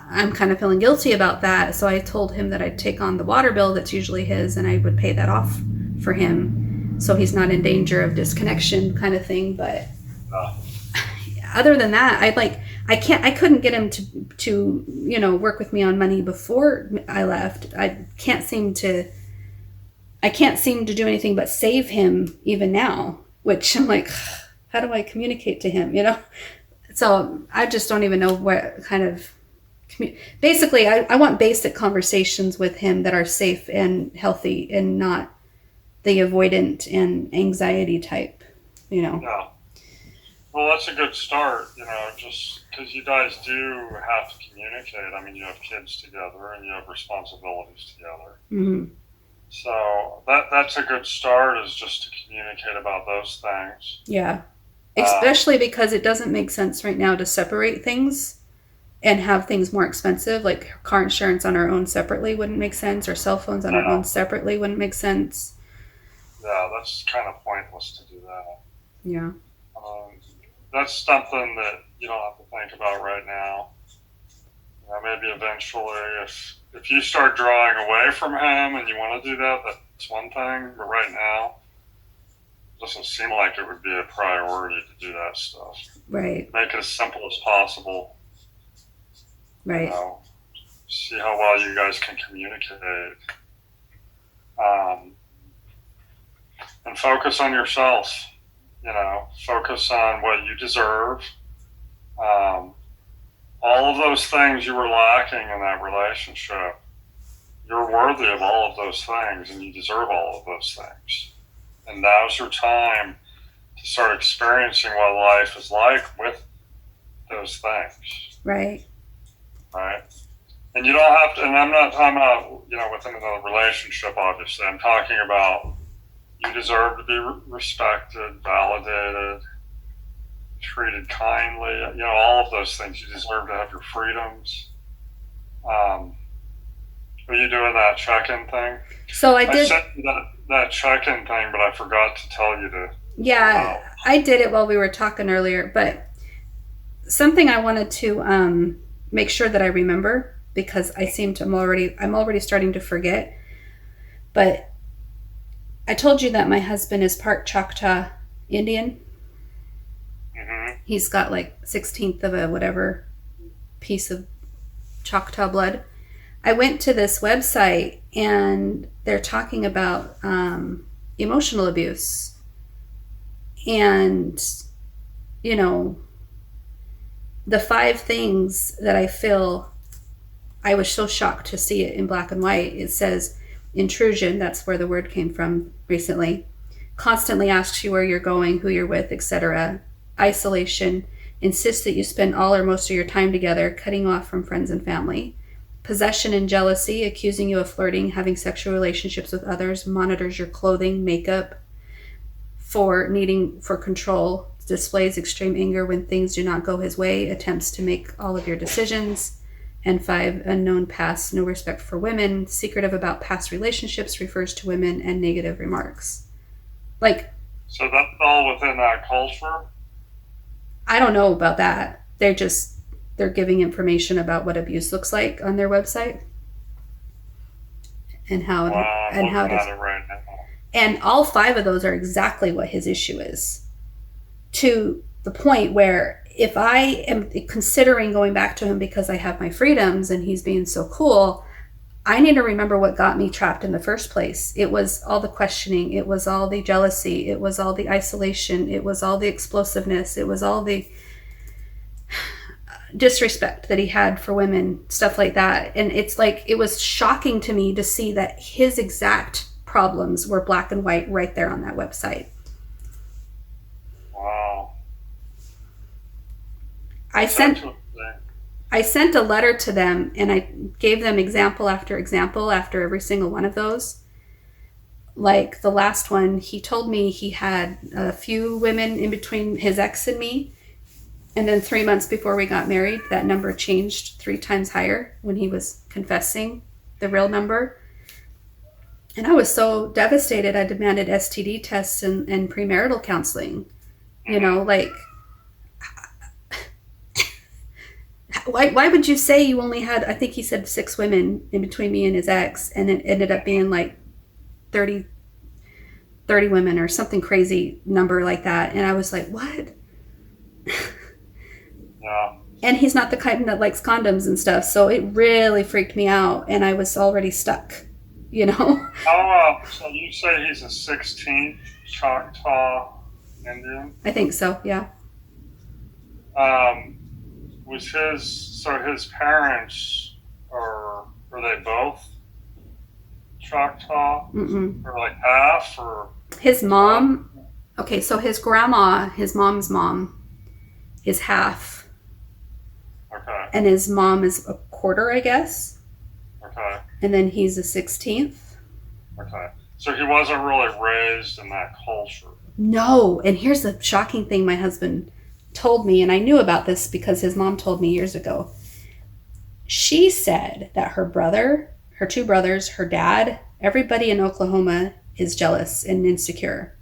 I'm kind of feeling guilty about that. So I told him that I'd take on the water bill that's usually his, and I would pay that off for him, so he's not in danger of disconnection, kind of thing. But other than that, I couldn't get him to work with me on money before I left. I can't seem to do anything but save him even now, which I'm like, how do I communicate to him, So I just don't even know what kind of. Basically, I want basic conversations with him that are safe and healthy, and not the avoidant and anxiety type, Yeah. Well, that's a good start, just because you guys do have to communicate. I mean, you have kids together and you have responsibilities together. Mm-hmm. So that's a good start, is just to communicate about those things. Yeah. Especially because it doesn't make sense right now to separate things and have things more expensive. Like car insurance on our own separately wouldn't make sense, or cell phones on our own separately wouldn't make sense. Yeah, that's kind of pointless to do that. Yeah. That's something that you don't have to think about right now. Maybe eventually, if you start drawing away from him and you want to do that, that's one thing. But right now, it doesn't seem like it would be a priority to do that stuff. Right. Make it as simple as possible. Right. See how well you guys can communicate. And focus on yourself. Focus on what you deserve. All of those things you were lacking in that relationship, you're worthy of all of those things, and you deserve all of those things. And now's your time to start experiencing what life is like with those things. Right. Right? And you don't have to, and I'm not talking about, within another relationship, obviously. I'm talking about you deserve to be respected, validated, treated kindly, all of those things. You deserve to have your freedoms. Are you doing that check-in thing? So I did. sent you that check-in thing, but I forgot to tell you to. Yeah, I did it while we were talking earlier, but something I wanted to make sure that I remember, because I'm already starting to forget. But I told you that my husband is part Choctaw Indian. Mm-hmm. He's got like 16th of a whatever piece of Choctaw blood. I went to this website and they're talking about emotional abuse. And, the 5 things that I feel, I was so shocked to see it in black and white. It says intrusion, that's where the word came from recently. Constantly asks you where you're going, who you're with, etc. Isolation, insists that you spend all or most of your time together, cutting off from friends and family. Possession and jealousy, accusing you of flirting, having sexual relationships with others, monitors your clothing, makeup, for control, displays extreme anger when things do not go his way, attempts to make all of your decisions. And 5, unknown past, no respect for women, secretive about past relationships, refers to women, and negative remarks. So that's all within that culture? I don't know about that. They're giving information about what abuse looks like on their website. And how it is. Right now. And all 5 of those are exactly what his issue is. To the point where if I am considering going back to him because I have my freedoms and he's being so cool, I need to remember what got me trapped in the first place. It was all the questioning. It was all the jealousy. It was all the isolation. It was all the explosiveness. It was all the disrespect that he had for women, stuff like that. And it's like, it was shocking to me to see that his exact problems were black and white right there on that website. Wow. I That's sent interesting. I sent a letter to them, and I gave them example after every single one of those. Like the last one, he told me he had a few women in between his ex and me. And then 3 months before we got married, that number changed 3 times higher when he was confessing the real number. And I was so devastated, I demanded STD tests and premarital counseling. You know, like, why would you say you only had, I think he said 6 women in between me and his ex, and it ended up being like 30 women or something crazy number like that. And I was like, what? Yeah. And he's not the kind that likes condoms and stuff, so it really freaked me out, and I was already stuck, you know? So you say he's a 16th Choctaw Indian? I think so, yeah. Was his parents, or were they both Choctaw? Mm-mm. Or like half, or? His mom, okay, so his grandma, his mom's mom, is half. Okay. And his mom is a quarter, I guess. Okay. And then he's a 16th. Okay. So he wasn't really raised in that culture. No, and here's the shocking thing my husband told me, and I knew about this because his mom told me years ago. She said that her brother, her 2 brothers, her dad, everybody in Oklahoma is jealous and insecure.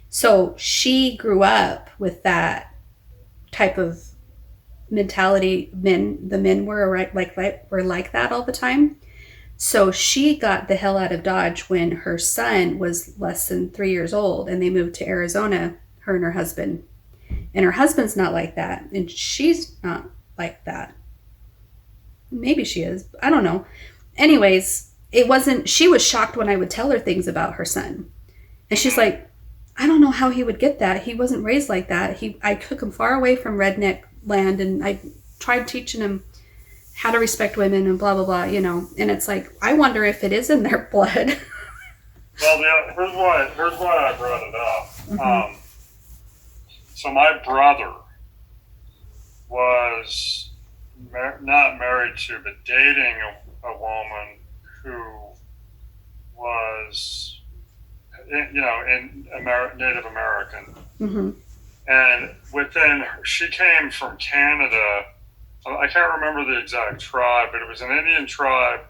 So she grew up with that type of mentality. The men were like that all the time. So she got the hell out of Dodge when her son was less than 3 years old, and they moved to Arizona, her and her husband. And her husband's not like that, and she's not like that. Maybe she is. I don't know. Anyways, she was shocked when I would tell her things about her son. And she's like, I don't know how he would get that. He wasn't raised like that. I took him far away from redneck land, and I tried teaching him how to respect women and blah, blah, blah, you know. And it's like, I wonder if it is in their blood. Well, yeah, here's why I brought it up. Mm-hmm. So my brother was not married to, but dating a woman who was, Native American. Mm-hmm. And she came from Canada. I can't remember the exact tribe, but it was an Indian tribe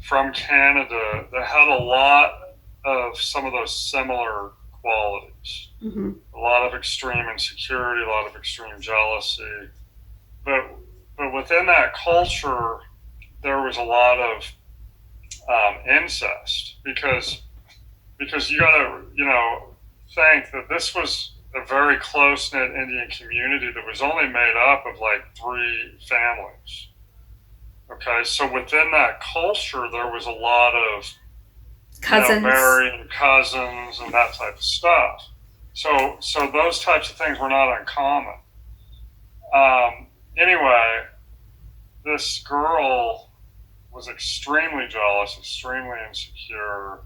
from Canada that had a lot of some of those similar qualities. Mm-hmm. A lot of extreme insecurity, a lot of extreme jealousy. But within that culture, there was a lot of incest because you got to, think that this was a very close-knit Indian community that was only made up of like 3 families. Okay, so within that culture, there was a lot of Cousins. marrying cousins and that type of stuff. So those types of things were not uncommon. Anyway, this girl was extremely jealous, extremely insecure,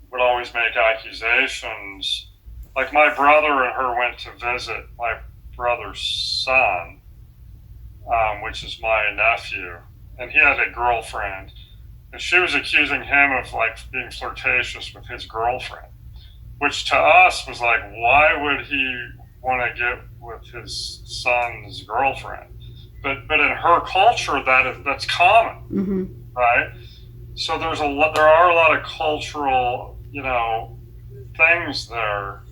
would always make accusations. Like my brother and her went to visit my brother's son, which is my nephew, and he had a girlfriend, and she was accusing him of like being flirtatious with his girlfriend, which to us was like, why would he want to get with his son's girlfriend? But in her culture, that's common, Mm-hmm. right? So there are a lot of cultural, things there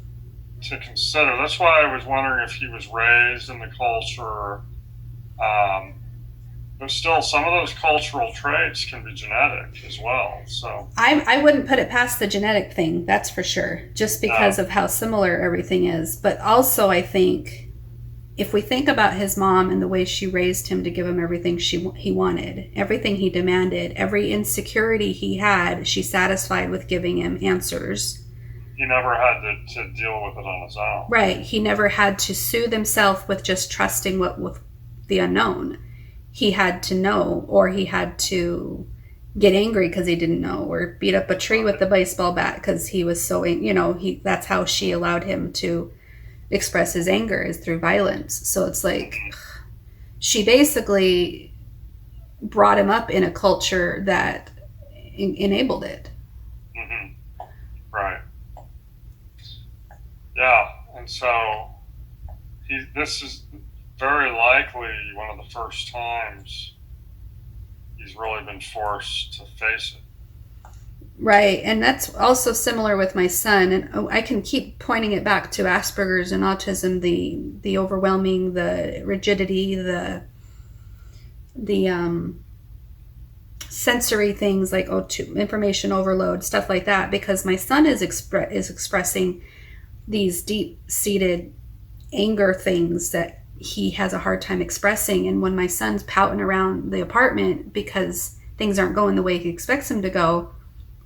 to consider. That's why I was wondering if he was raised in the culture. But still, some of those cultural traits can be genetic as well. So I wouldn't put it past the genetic thing, that's for sure, just because of how similar everything is. But also, I think if we think about his mom and the way she raised him to give him everything he wanted, everything he demanded, every insecurity he had, she satisfied with giving him answers. He never had to deal with it on his own. Right. He never had to soothe himself with just trusting what with the unknown. He had to know, or he had to get angry because he didn't know, or beat up a tree with the baseball bat because he was so, that's how she allowed him to express his anger, is through violence. So it's like she basically brought him up in a culture that enabled it. Mm-hmm. Right. Yeah, and so this is very likely one of the first times he's really been forced to face it. Right, and that's also similar with my son. And I can keep pointing it back to Asperger's and autism, the overwhelming, the rigidity, the sensory things like information overload, stuff like that. Because my son is expressing these deep seated anger things that he has a hard time expressing. And when my son's pouting around the apartment because things aren't going the way he expects them to go,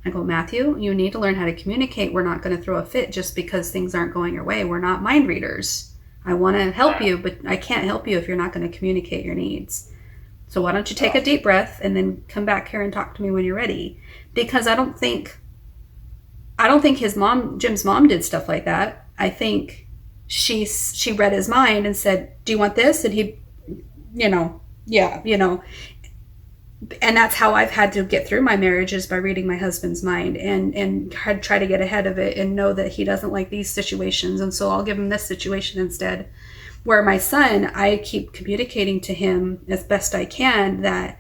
I go, Matthew, you need to learn how to communicate. We're not going to throw a fit just because things aren't going your way. We're not mind readers. I want to help you, but I can't help you if you're not going to communicate your needs. So why don't you take a deep breath and then come back here and talk to me when you're ready? Because I don't think Jim's mom did stuff like that. I think she read his mind and said, "Do you want this?" And he, yeah, and that's how I've had to get through my marriages, by reading my husband's mind and try to get ahead of it and know that he doesn't like these situations, and so I'll give him this situation instead. Where my son, I keep communicating to him as best I can that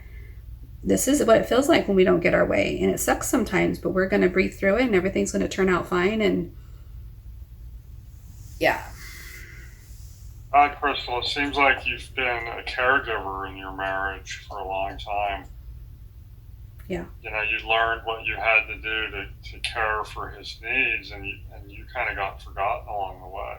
this is what it feels like when we don't get our way, and it sucks sometimes, but we're going to breathe through it and everything's going to turn out fine. And yeah. Crystal, it seems like you've been a caregiver in your marriage for a long time. Yeah. You learned what you had to do to care for his needs, and you kind of got forgotten along the way.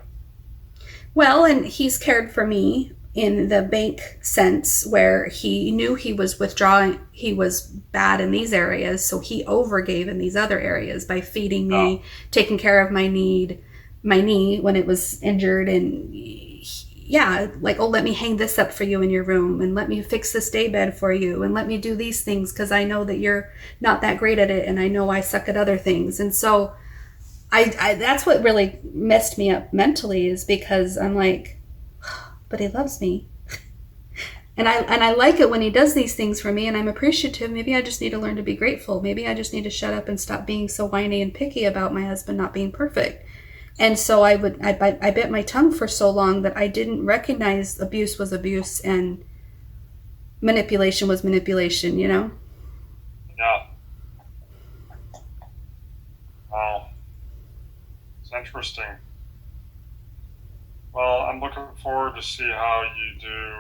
Well, and he's cared for me in the bank sense, where he knew he was withdrawing, he was bad in these areas, so he overgave in these other areas by feeding me, taking care of my knee when it was injured, and like, oh, let me hang this up for you in your room, and let me fix this daybed for you, and let me do these things because I know that you're not that great at it, and I know I suck at other things. And so I that's what really messed me up mentally, is because I'm like, but he loves me. And I like it when he does these things for me, and I'm appreciative. Maybe I just need to learn to be grateful. Maybe I just need to shut up and stop being so whiny and picky about my husband not being perfect. And so I bit my tongue for so long that I didn't recognize abuse was abuse and manipulation was manipulation, Yeah. Wow. It's interesting. Well, I'm looking forward to see how you do,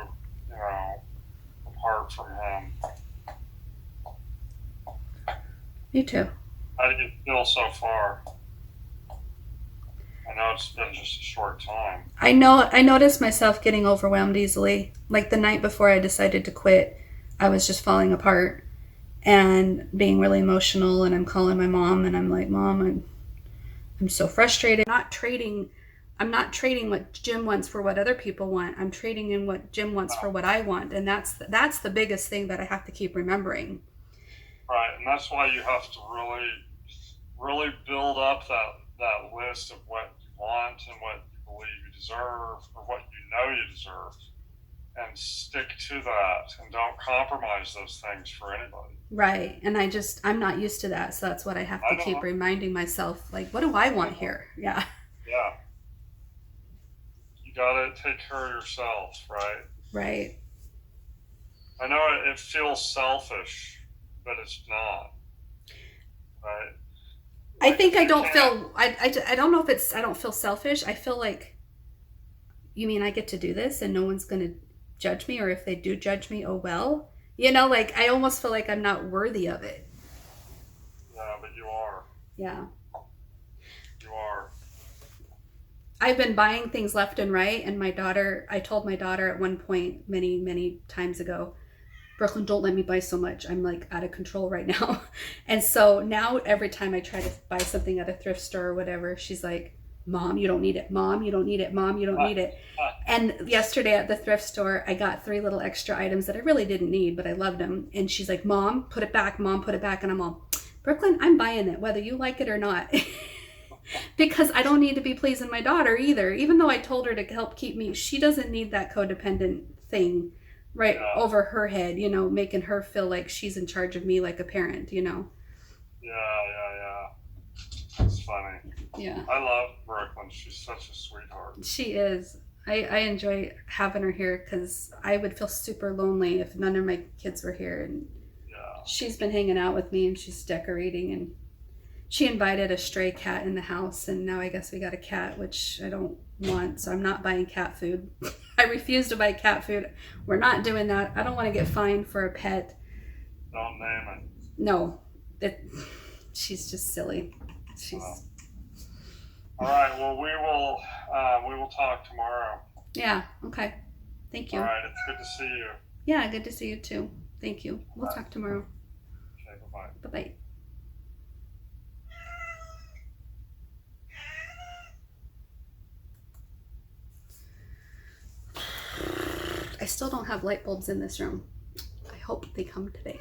apart from him. You too. How do you feel so far? I know it's been just a short time. I noticed myself getting overwhelmed easily. Like the night before I decided to quit, I was just falling apart and being really emotional, and I'm calling my mom and I'm like, Mom, I'm so frustrated. I'm not trading what Jim wants for what other people want. I'm trading in what Jim wants for what I want. And that's the biggest thing that I have to keep remembering. Right, and that's why you have to really, really build up that list of what you want and what you believe you deserve, or what you know you deserve, and stick to that, and don't compromise those things for anybody. Right. And I'm not used to that. So that's what I have to keep reminding myself. Like, what do I want here? Yeah. Yeah. You gotta take care of yourself, right? Right. I know it feels selfish, but it's not, right? I think I don't feel, I don't know if I don't feel selfish. I feel like, you mean I get to do this and no one's going to judge me? Or if they do judge me, oh well. Like I almost feel like I'm not worthy of it. Yeah, but you are. Yeah. You are. I've been buying things left and right, and I told my daughter at one point many, many times ago, Brooklyn, don't let me buy so much. I'm like out of control right now. And so now every time I try to buy something at a thrift store or whatever, she's like, Mom, you don't need it. Mom, you don't need it. Mom, you don't need it. And yesterday at the thrift store, I got 3 little extra items that I really didn't need, but I loved them. And she's like, Mom, put it back. Mom, put it back. And I'm all, Brooklyn, I'm buying it, whether you like it or not. Because I don't need to be pleasing my daughter either. Even though I told her to help keep me, she doesn't need that codependent thing right Yeah. over her head, making her feel like she's in charge of me like a parent. Yeah. It's funny. Yeah. I love Brooklyn. She's such a sweetheart. She is. I enjoy having her here because I would feel super lonely if none of my kids were here. And Yeah. she's been hanging out with me and she's decorating, and she invited a stray cat in the house, and now I guess we got a cat, which I don't want, so I'm not buying cat food. I refuse to buy cat food. We're not doing that. I don't want to get fined for a pet. Don't name it. No, she's just silly. She's All right. Well, we will talk tomorrow. Yeah. Okay. Thank you. All right. It's good to see you. Yeah, good to see you too. Thank you. We'll talk tomorrow. Okay. Bye bye. Bye bye. I still don't have light bulbs in this room. I hope they come today.